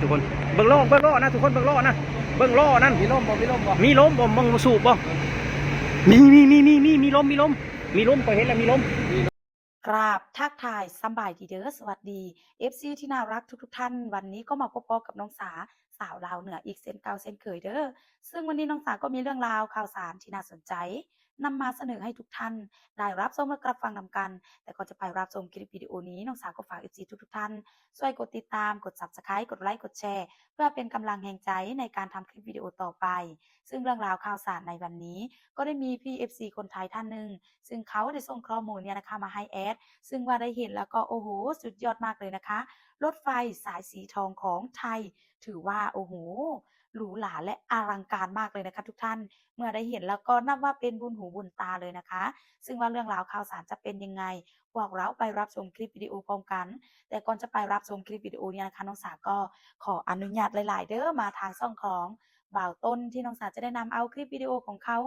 ทุกคนเบิ่งล้อนะทุกคนเบิ่งล้อนะเบิ่งล้อนั่นมีลมบ่มีลมบ่มึงสูบบ่มีลมก็เห็นแล้วมีลมกราบทักทายสบายดีเด้อสวัสดี FC ที่น่ารักทุกท่านวันนี้ก็มาพบกับน้องสาวลาวเหนืออีกเส้นเก่าเส้นเคยเด้อซึ่งวันนี้น้องสาก็มีเรื่องราวข่าวสารที่น่าสนใจนำมาเสนอให้ทุกท่านได้รับชมและรับฟังนำกันแต่ก่อนจะไปรับชมคลิปวิดีโอนี้น้องสาก็ฝาก FC ทุกท่านช่วยกดติดตามกด Subscribe กดไลค์กดแชร์เพื่อเป็นกำลังแห่งใจในการทำคลิปวิดีโอต่อไปซึ่งเรื่องราวข่าวสารในวันนี้ก็ได้มีพี่ FC คนไทยท่านหนึ่งซึ่งเขาได้ส่งข้อมูลเนี่ยนะคะมาให้แอดซึ่งว่าได้เห็นแล้วก็โอ้โหสุดยอดมากเลยนะคะรถไฟสายสีทองของไทยถือว่าโอ้โหหรูหราและอลังการมากเลยนะคะทุกท่านเมื่อได้เห็นแล้วก็นับว่าเป็นบุญหูบุญตาเลยนะคะซึ่งว่าเรื่องราวข่าวสารจะเป็นยังไงพวกเราไปรับชมคลิปวิดีโอพร้อมกันแต่ก่อนจะไปรับชมคลิปวิดีโอนี้นะคะน้องสาก็ขออนุญาตหลายๆเด้อมาทางช่องของบ่าวต้นที่น้องสาจะได้นำเอาคลิปวิดีโอของเขา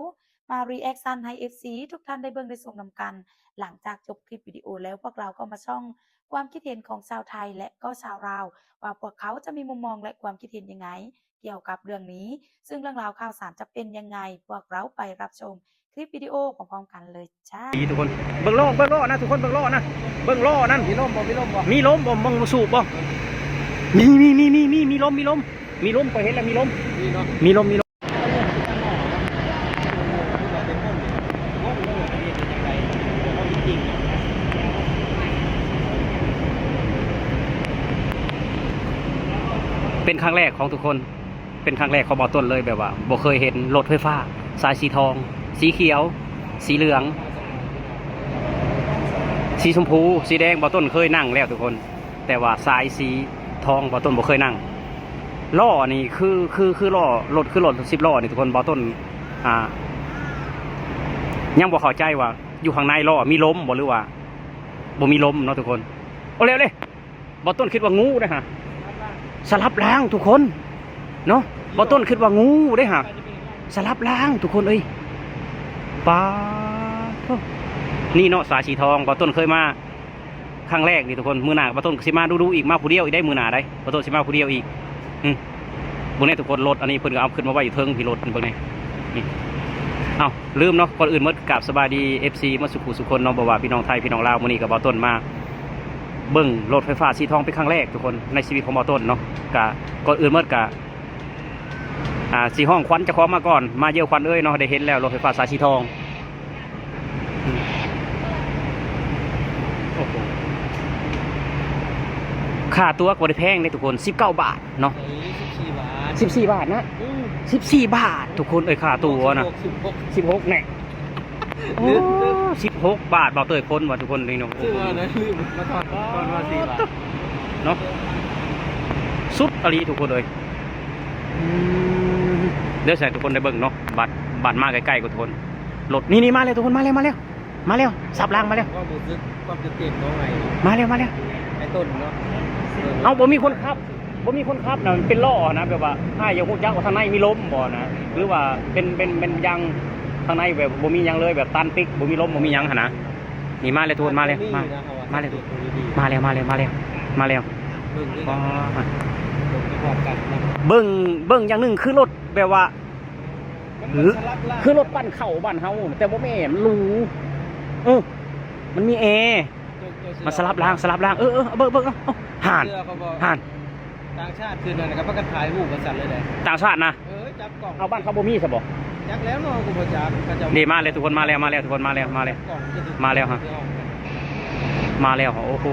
มารีแอคชั่นให้ FC ทุกท่านได้เบิ่งได้ชมนำกันหลังจากจบคลิปวิดีโอแล้วพวกเราก็มาช่องความคิดเห็นของชาวไทยและก็ชาวลาวว่าพวกเขาจะมีมุมมองและความคิดเห็นยังไงเกี่ยวกับเรื่องนี้ซึ่งเรื่องราวข่าวสารจะเป็นยังไงพวกเราไปรับชมคลิปวิดีโอพร้อมๆกันเลยจ้าทุกคนเบิ่งล้อนะทุกคนเบิ่งล้อนะเบิ่งล้อนั่นมีลมบ่มึงสูบบ่มีลมก็เห็นแล้วมีลมเป็นครั้งแรกของทุกคนเป็นครั้งแรกของบ่อต้นเลยแบบว่าบ่เคยเห็นรถไฟฟ้าสายสีทองสีเขียวสีเหลืองสีชมพูสีแดงบ่อต้นเคยนั่งแล้วทุกคนแต่ว่าสายสีทองบ่อต้นบ่เคยนั่งล้อนี่คือล้อรถคือรถ10 ล้อนี่ทุกคนบ่อต้นยังบ่เข้าใจว่าอยู่ข้างในล้อมีลมบ่หรือว่าบ่มีลมเนาะทุกคนโอ้เร็วเลยบ่อต้นคิดว่างูนะฮะสลับล้างทุกคนเนาะบ่อต้นคิดว่างูได้ฮะสลับล้างทุกคนเอ้ยป้านี่เนาะสายสีทองบ่อต้นเคยมาครั้งแรกนี่ทุกคนมือหนาบ่อต้นสิมาดูอีกมาผู้เดียวอีกได้มือหนาได้บ่อต้นสิมาผู้เดียวอีกพวกนี้ทุกคนรถอันนี้เพิ่นก็เอาขึ้นมาไว้อยู่เทิงพี่รถเบิ่งนี่เอาลืมเนาะก่อนอื่นเมื่อกราบสบายดี FC มาสุขุสุคนเนาะบ่ว่าพี่น้องไทยพี่น้องลาวมื้อนี้ก็บ่อต้นมาเบิ่งรถไฟฟ้าสีทองเป็นครั้งแรกทุกคนในชีวิตของบ่อต้นเนาะก่อนอื่นเมื่อกะสีห้องควันจะคล้องมาก่อนมาเยี่ยวควันเอ้ยเนาะได้เห็นแล้วรถไฟฟ้าสายสีทองค่าตัวก็ได้แพงเลยทุกคน19 บาทเนาะ14 บาทนะ14 บาททุกคนเอ้ยค่าตัวนะ16เนี่ย16 บาทเบาเตยพ้นว่ะทุกคนนี่เนาะซื้อมานะลืมมาถอดก่อนมา4 บาทเนาะสุดอะไรทุกคนเลยเดี๋ยวใส่ทุกคนได้เบิ่งเนาะบัตรมาใกล้ๆกับทุกคนรถนี่มาเลยทุกคนมาแล้วสับล่างมาแล้วความจะเต็มตรงไหนมาแล้วไอ้ต้นเนาะเอาบ่มีคนขับนะเป็นล้อนะแบบว่าถ้าอย่างฮู้จักว่าทางในมีลมบ่นะหรือว่าเป็นยังทางในแบบบ่มียังเลยแบบตันปิกบ่มีลมบ่มียังหั่นนะนี่มาเลยทุกคนมาเลยมาเลยเบิ่งอย่างหนึ่งคือรถแบบว่าคือรถปั้นเข่าบ้านเฮาแต่บ่แม่นรูมันมีแอร์มาสลับรางเบิ่งห่านต่างชาติคือนั่นนะครับประกันถ่ายรูปกันสั่นเลยได้ต่างชาตินะจับกล่องเอาบ้านเขาบ่มีซะบ่จักแล้วเนาะกูบ่จักนี่มาเลยทุกคนมาแล้วทุกคนมาแล้วฮะมาแล้วโอ้โห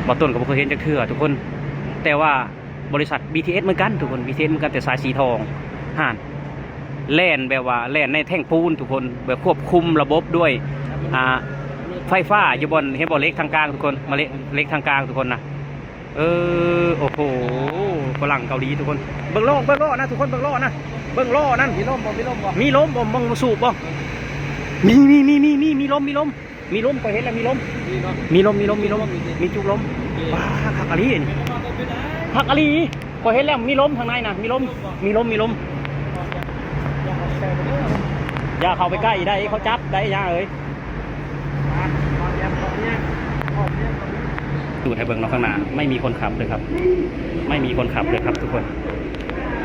บ่ต้นก็บ่เคยเห็นจักเทื่อทุกคนแต่ว่าบริษัท BTS เหมือนกันทุกคน BTS เหมือนกันแต่สายสีทองห่านแล่นแบบว่าแล่นในแท่งปูนทุกคนแบบควบคุมระบบด้วยไฟฟ้าอยู่บนเห็นบ่เล็กทางกลางทุกคนมาเล็กทางกลางทุกคนนะโอ้โหฝรั่งเกาหลีทุกคนเบิ่งล้อนะทุกคนเบิ่งล้อนะเบิ่งล้อนั่นมีลมบ่มึงสูบบ่มีลมก็เห็นแล้วมีลมมีจุกลมว้าคักอะไรก็เห็นแล้วมีลมทางในนะมีลมอย่าเข้าไปใกล้ได้เขาจับได้ย่าเอ้ย ดูให้เบิ่งเนาะข้างหน้าไม่มีคนขับเลยครับ ไม่มีคนขับเลยครับทุกคน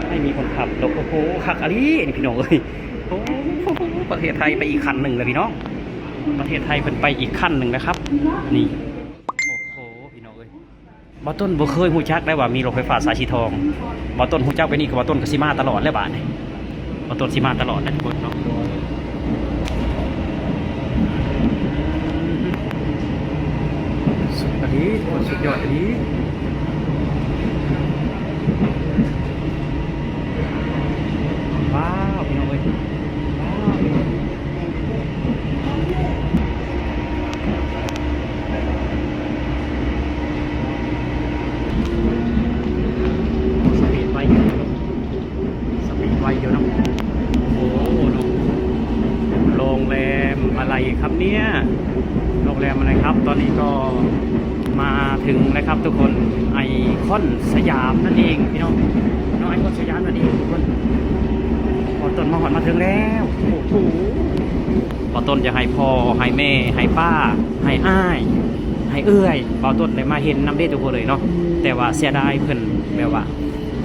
ไม่มีคนขับแล้วโอ้โหคักอะไรนี่พี่น้องเอ้ยโอ้โหประเทศไทยไปอีกขั้นหนึ่งเลยพี่น้องประเทศไทยเป็นไปอีกขั้นหนึ่งนะครับ นี่โอ้โหพี่น้องเอ้ยบ่ต้นบ่เคยฮู้จักได้ว่ามีรถไฟฟ้าสายสีทองบ่ต้นฮู้จักไปนี่ก็บ่ต้นก็สิมาตลอดแล้วบาดนี้บ่ต้นสิมาตลอดนะทุกคนเนาะสุดยอดดีทุกคนสุดยอดดีว้าวพี่น้องเอ้ยว้าวสปีดไวอยู่สปีดไวอยู่เนาะโอ้โหโรงแรมอะไรครับเนี่ยโรงแรมอะไรครับตอนนี้ก็มาถึงแล้วครับทุกคนไอคอนสยามนั่นเองพี่น้องน้องไอคอนสยามนั่นเองทุกคนพอต้นมาหอนมาถึงแล้วโอ้โหพอต้นจะให้พ่อให้แม่ให้ป้าให้อ้ายให้เอื้อยพอต้นได้มาเห็นน้ำเด้ทุกคนเลยเนาะแต่ว่าเสียดายเพิ่นแบบว่า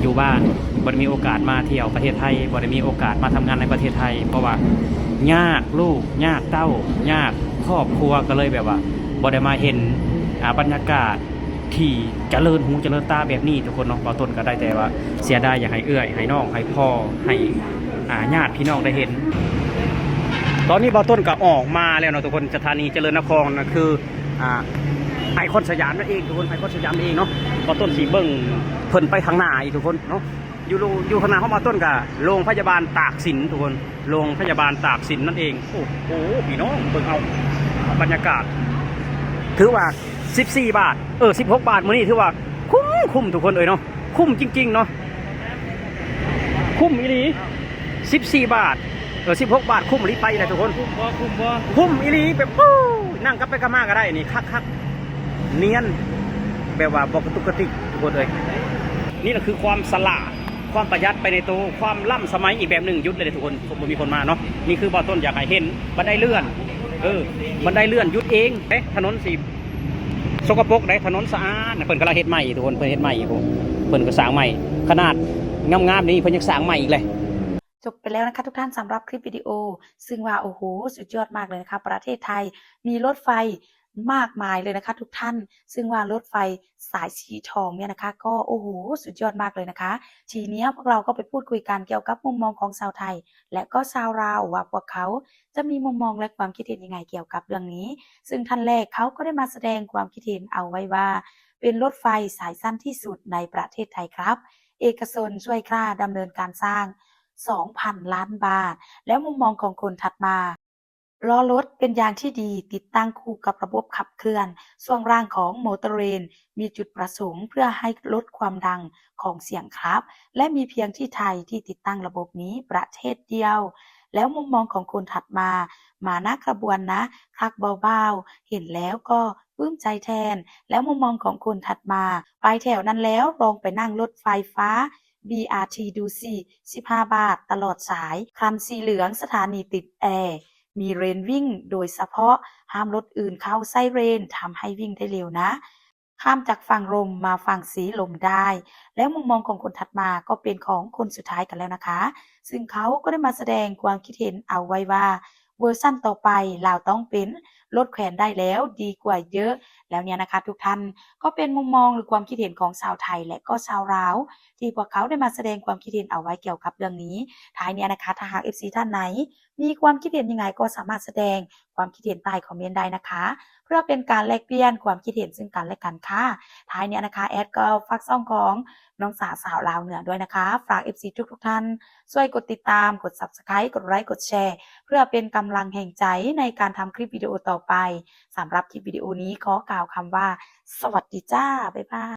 อยู่บ้านบ่ได้มีโอกาสมาเที่ยวประเทศไทยบ่ได้มีโอกาสมาทำงานในประเทศไทยเพราะว่ายากลูกยากเต้ายากครอบครัวก็เลยแบบว่าบ่ได้มาเห็นบรรยากาศที่เจริญหูเจริญตาแบบนี้ทุกคนเนาะพอต้นก็ได้แต่ว่าเสียดายอยากให้เอื้อยให้น้องให้พ่อให้ญาติพี่น้องได้เห็น ตอนนี้เบาต้นก็ออกมาแล้วเนาะทุกคนสถานีเจริญนครนะคือไอคอนสยามนั่นเองทุกคนไอคอนสยามเองเนาะเบาต้นสีเบิ้งเพิ่นไปทางหน้าอีกทุกคนเนาะอยู่ข้างหน้าเขามาต้นกับโรงพยาบาลตากสินทุกคนโรงพยาบาลตากสินนั่นเองโอ้โหพี่น้องเบิ่งเอาบรรยากาศถือว่า14 บาท16 บาทมื้อนี้ถือว่าคุ้มทุกคนเนาะคุ้มจริงๆเนาะคุ้มอีหลี14 บาท16 บาทคุ้มอีหลีไปเลยทุกคนคุ้มอีหลีแบบปู้นั่งกับไปกับมาก็ได้นี่คักเนียนแบบว่าบอกกระตุกกระติกทุกคนเลยนี่แหละคือความสละความประหยัดไปในตัวความล่ำสมัยอีกแบบหนึ่งยุทธเลยทุกคนมีคนมาเนาะนี่คือบ่อต้นอยากให้เห็นบันไดเลื่อนบันไดเลื่อนยุทธเองถนนสีสกปรกได้ถนนสะอาดเพิ่นกำลังเฮ็ดใหม่ทุกคนเพิ่นเฮ็ดใหม่เพิ่นก็สร้างใหม่ขนาดงามๆนี้เพิ่นยังสร้างใหม่อีกเลยจบไปแล้วนะคะทุกท่านสำหรับคลิปวิดีโอซึ่งว่าโอ้โหสุดยอดมากเลยนะคะประเทศไทยมีรถไฟมากมายเลยนะคะทุกท่านซึ่งว่ารถไฟสายสีทองเนี่ยนะคะก็โอ้โหสุดยอดมากเลยนะคะทีนี้พวกเราก็ไปพูดคุยกันเกี่ยวกับมุมมองของชาวไทยและก็ชาวลาวว่าพวกเขาจะมีมุมมองและความคิดเห็นยังไงเกี่ยวกับเรื่องนี้ซึ่งท่านแรกเขาก็ได้มาแสดงความคิดเห็นเอาไว้ว่าเป็นรถไฟสายสั้นที่สุดในประเทศไทยครับเอกชนช่วยค่าดำเนินการสร้าง2,000 ล้านบาทแล้วมุมมองของคนถัดมาล้อรถเป็นยางที่ดีติดตั้งคู่กับระบบขับเคลื่อนช่วงล่างของมอเตอร์เรลมีจุดประสงค์เพื่อให้ลดความดังของเสียงครับและมีเพียงที่ไทยที่ติดตั้งระบบนี้ประเทศเดียวแล้วมุมมองของคนถัดมาหน้ากระบวนนะคักเบาๆเห็นแล้วก็ปลื้มใจแทนแล้วมุมมองของคนถัดมาไปแถวนั้นแล้วลองไปนั่งรถไฟฟ้าBRT ดูสิ15 บาทตลอดสายคันสีเหลืองสถานีติดแอร์มีเรนวิ่งโดยเฉพาะห้ามรถอื่นเข้าไซเรนทำให้วิ่งได้เร็วนะข้ามจากฝั่งลมมาฝั่งสีลมได้แล้วมุมมองของคนถัดมาก็เป็นของคนสุดท้ายกันแล้วนะคะซึ่งเขาก็ได้มาแสดงความคิดเห็นเอาไว้ว่าเวอร์ชั่นต่อไปเราต้องเป็นรถแขวนได้แล้วดีกว่าเยอะแล้วเนี่ยนะคะทุกท่านก็เป็นมุมมองหรือความคิดเห็นของชาวไทยและก็ชาวลาวที่พวกเขาได้มาแสดงความคิดเห็นเอาไว้เกี่ยวกับเรื่องนี้ท้ายนี้นะคะถ้าหาก FC ท่านไหนมีความคิดเห็นยังไงก็สามารถแสดงความคิดเห็นใต้คอมเมนต์ได้นะคะเพื่อเป็นการแลกเปลี่ยนความคิดเห็นซึ่งกันและกันค่ะท้ายนี้นะคะแอดก็ฝากช่องของน้องสาวลาวเหนือด้วยนะคะฝาก FC ทุกท่านช่วยกดติดตามกด Subscribe กดไลค์กดแชร์เพื่อเป็นกำลังแห่งใจในการทำคลิปวิดีโอต่อไปสำหรับคลิปวิดีโอนี้ขอกล่าวคำว่าสวัสดีจ้าบ๊ายบาย